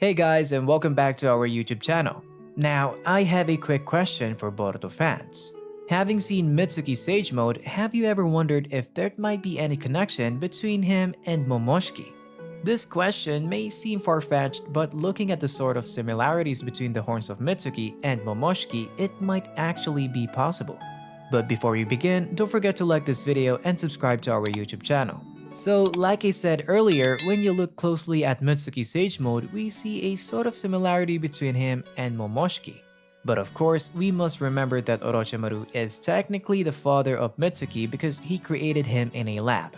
Hey guys, and welcome back to our YouTube channel. Now, I have a quick question for Boruto fans. Having seen Mitsuki Sage Mode, have you ever wondered if there might be any connection between him and Momoshiki? This question may seem far-fetched, but looking at the sort of similarities between the horns of Mitsuki and Momoshiki, it might actually be possible. But before we begin, don't forget to like this video and subscribe to our YouTube channel. So, like I said earlier, when you look closely at Mitsuki Sage Mode, we see a sort of similarity between him and Momoshiki. But of course, we must remember that Orochimaru is technically the father of Mitsuki because he created him in a lab.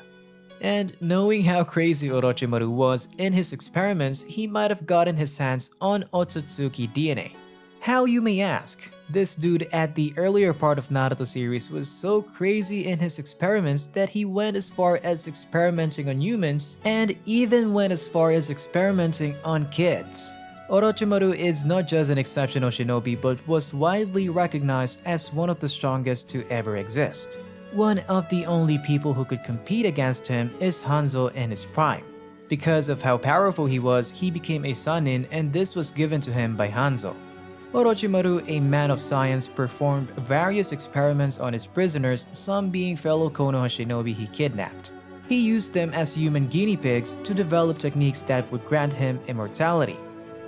And knowing how crazy Orochimaru was in his experiments, he might have gotten his hands on Otsutsuki DNA. How, you may ask? This dude at the earlier part of Naruto series was so crazy in his experiments that he went as far as experimenting on humans and even went as far as experimenting on kids. Orochimaru is not just an exceptional shinobi but was widely recognized as one of the strongest to ever exist. One of the only people who could compete against him is Hanzo in his prime. Because of how powerful he was, he became a Sannin, and this was given to him by Hanzo. Orochimaru, a man of science, performed various experiments on his prisoners, some being fellow Konoha shinobi he kidnapped. He used them as human guinea pigs to develop techniques that would grant him immortality,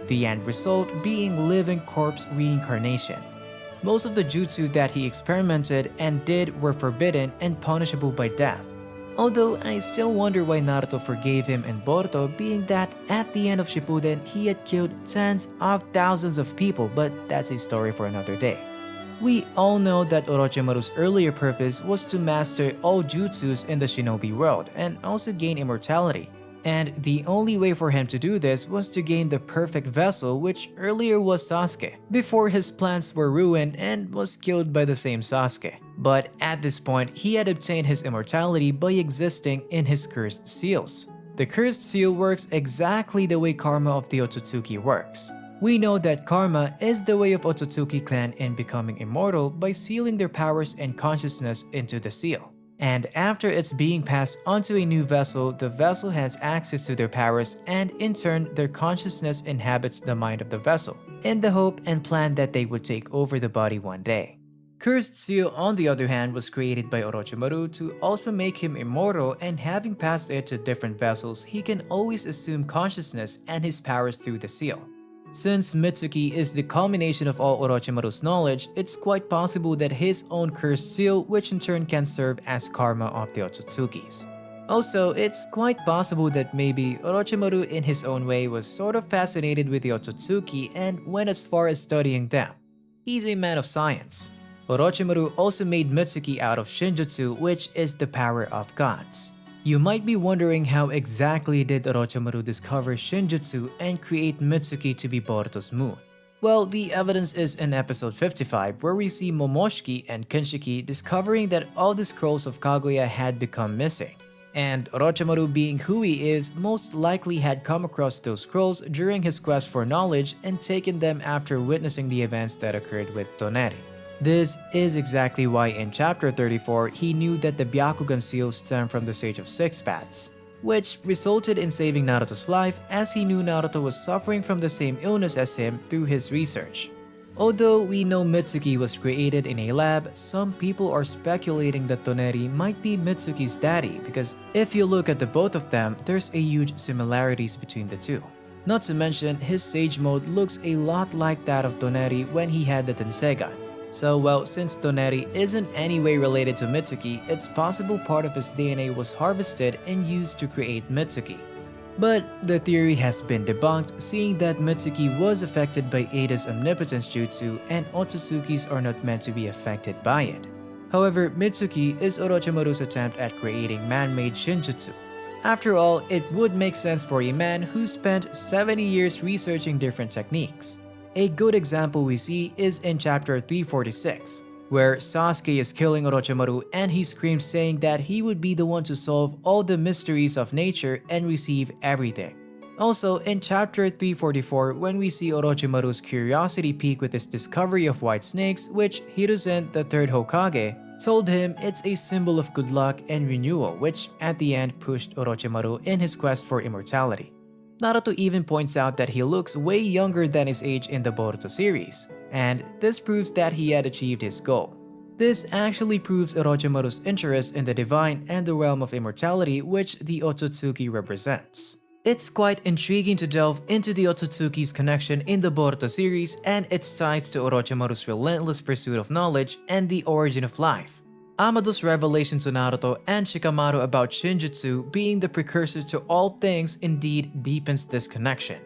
the end result being living corpse reincarnation. Most of the jutsu that he experimented and did were forbidden and punishable by death. Although I still wonder why Naruto forgave him in Boruto, being that at the end of Shippuden he had killed tens of thousands of people, but that's a story for another day. We all know that Orochimaru's earlier purpose was to master all jutsus in the shinobi world and also gain immortality. And the only way for him to do this was to gain the perfect vessel, which earlier was Sasuke, before his plans were ruined and was killed by the same Sasuke. But at this point, he had obtained his immortality by existing in his cursed seals. The cursed seal works exactly the way karma of the Otsutsuki works. We know that karma is the way of Otsutsuki clan in becoming immortal by sealing their powers and consciousness into the seal. And after it's being passed onto a new vessel, the vessel has access to their powers, and in turn their consciousness inhabits the mind of the vessel, in the hope and plan that they would take over the body one day. Cursed Seal, on the other hand, was created by Orochimaru to also make him immortal, and having passed it to different vessels, he can always assume consciousness and his powers through the seal. Since Mitsuki is the culmination of all Orochimaru's knowledge, it's quite possible that his own cursed seal, which in turn can serve as karma of the Otsutsukis. Also, it's quite possible that maybe Orochimaru in his own way was sort of fascinated with the Otsutsuki and went as far as studying them. He's a man of science. Orochimaru also made Mitsuki out of Shinjutsu, which is the power of gods. You might be wondering how exactly did Orochimaru discover Shinjutsu and create Mitsuki to be Boruto's moon? Well, the evidence is in episode 55, where we see Momoshiki and Kinshiki discovering that all the scrolls of Kaguya had become missing. And Orochimaru, being who he is, most likely had come across those scrolls during his quest for knowledge and taken them after witnessing the events that occurred with Toneri. This is exactly why in chapter 34 he knew that the Byakugan seal stemmed from the Sage of Six Paths, which resulted in saving Naruto's life, as he knew Naruto was suffering from the same illness as him through his research. Although we know Mitsuki was created in a lab, some people are speculating that Toneri might be Mitsuki's daddy, because if you look at the both of them, there's a huge similarities between the two. Not to mention, his Sage Mode looks a lot like that of Toneri when he had the Tensegan. So well, since Toneri isn't any way related to Mitsuki, it's possible part of his DNA was harvested and used to create Mitsuki. But the theory has been debunked, seeing that Mitsuki was affected by Ada's omnipotence jutsu and Otsutsukis are not meant to be affected by it. However, Mitsuki is Orochimaru's attempt at creating man-made Shinjutsu. After all, it would make sense for a man who spent 70 years researching different techniques. A good example we see is in chapter 346, where Sasuke is killing Orochimaru and he screams saying that he would be the one to solve all the mysteries of nature and receive everything. Also, in chapter 344, when we see Orochimaru's curiosity peak with his discovery of white snakes, which Hiruzen, the third Hokage, told him it's a symbol of good luck and renewal, which at the end pushed Orochimaru in his quest for immortality. Naruto even points out that he looks way younger than his age in the Boruto series, and this proves that he had achieved his goal. This actually proves Orochimaru's interest in the divine and the realm of immortality which the Otsutsuki represents. It's quite intriguing to delve into the Otsutsuki's connection in the Boruto series and its ties to Orochimaru's relentless pursuit of knowledge and the origin of life. Amado's revelation to Naruto and Shikamaru about Shinjutsu being the precursor to all things indeed deepens this connection.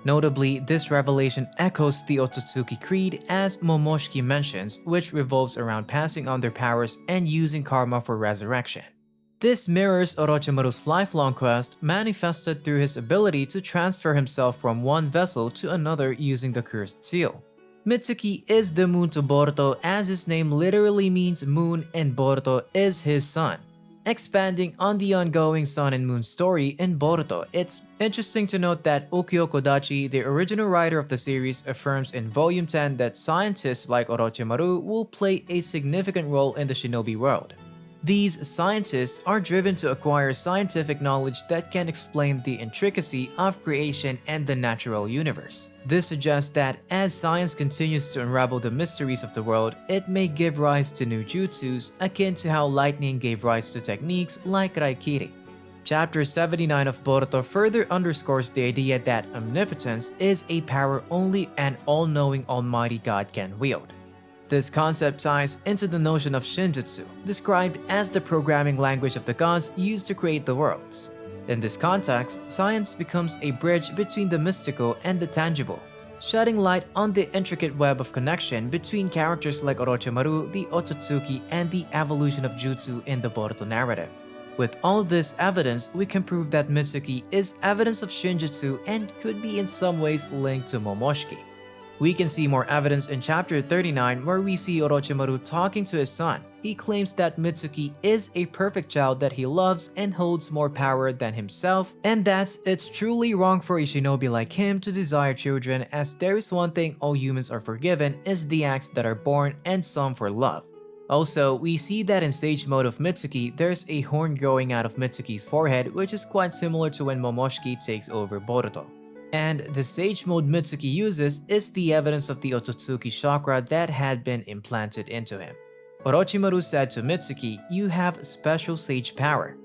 Notably, this revelation echoes the Otsutsuki Creed as Momoshiki mentions, which revolves around passing on their powers and using karma for resurrection. This mirrors Orochimaru's lifelong quest manifested through his ability to transfer himself from one vessel to another using the cursed seal. Mitsuki is the moon to Boruto as his name literally means moon and Boruto is his son. Expanding on the ongoing Sun and Moon story in Boruto, it's interesting to note that Ukiyo Kodachi, the original writer of the series, affirms in Volume 10 that scientists like Orochimaru will play a significant role in the shinobi world. These scientists are driven to acquire scientific knowledge that can explain the intricacy of creation and the natural universe. This suggests that as science continues to unravel the mysteries of the world, it may give rise to new jutsus akin to how lightning gave rise to techniques like Raikiri. Chapter 79 of Boruto further underscores the idea that omnipotence is a power only an all-knowing almighty god can wield. This concept ties into the notion of Shinjutsu, described as the programming language of the gods used to create the worlds. In this context, science becomes a bridge between the mystical and the tangible, shedding light on the intricate web of connection between characters like Orochimaru, the Otsutsuki, and the evolution of jutsu in the Boruto narrative. With all this evidence, we can prove that Mitsuki is evidence of Shinjutsu and could be in some ways linked to Momoshiki. We can see more evidence in chapter 39 where we see Orochimaru talking to his son. He claims that Mitsuki is a perfect child that he loves and holds more power than himself, and that it's truly wrong for a shinobi like him to desire children, as there is one thing all humans are forgiven is the acts that are born and some for love. Also, we see that in Sage Mode of Mitsuki, there's a horn growing out of Mitsuki's forehead, which is quite similar to when Momoshiki takes over Boruto. And the Sage Mode Mitsuki uses is the evidence of the Otsutsuki chakra that had been implanted into him. Orochimaru said to Mitsuki, "You have special sage power,"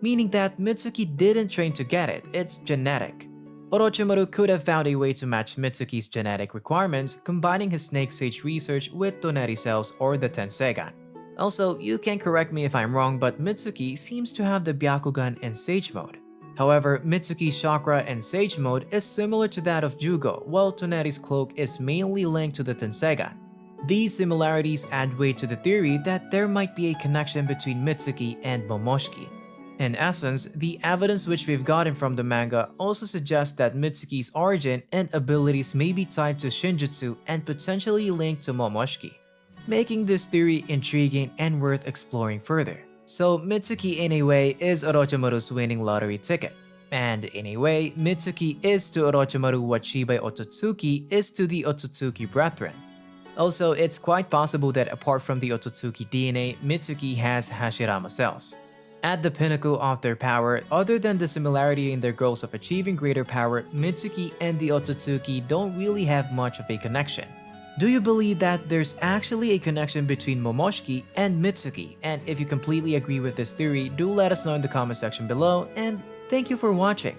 meaning that Mitsuki didn't train to get it, it's genetic. Orochimaru could have found a way to match Mitsuki's genetic requirements, combining his snake sage research with Toneri cells or the Tensegan. Also, you can correct me if I'm wrong, but Mitsuki seems to have the Byakugan in Sage Mode. However, Mitsuki's chakra in Sage Mode is similar to that of Jugo, while Toneri's cloak is mainly linked to the Tensegan. These similarities add weight to the theory that there might be a connection between Mitsuki and Momoshiki. In essence, the evidence which we've gotten from the manga also suggests that Mitsuki's origin and abilities may be tied to Shinjutsu and potentially linked to Momoshiki, making this theory intriguing and worth exploring further. So Mitsuki in a way is Orochimaru's winning lottery ticket. And in a way, Mitsuki is to Orochimaru what Shibai Otsutsuki is to the Otsutsuki brethren. Also, it's quite possible that apart from the Otsutsuki DNA, Mitsuki has Hashirama cells. At the pinnacle of their power, other than the similarity in their goals of achieving greater power, Mitsuki and the Otsutsuki don't really have much of a connection. Do you believe that there's actually a connection between Momoshiki and Mitsuki? And if you completely agree with this theory, do let us know in the comment section below, and thank you for watching.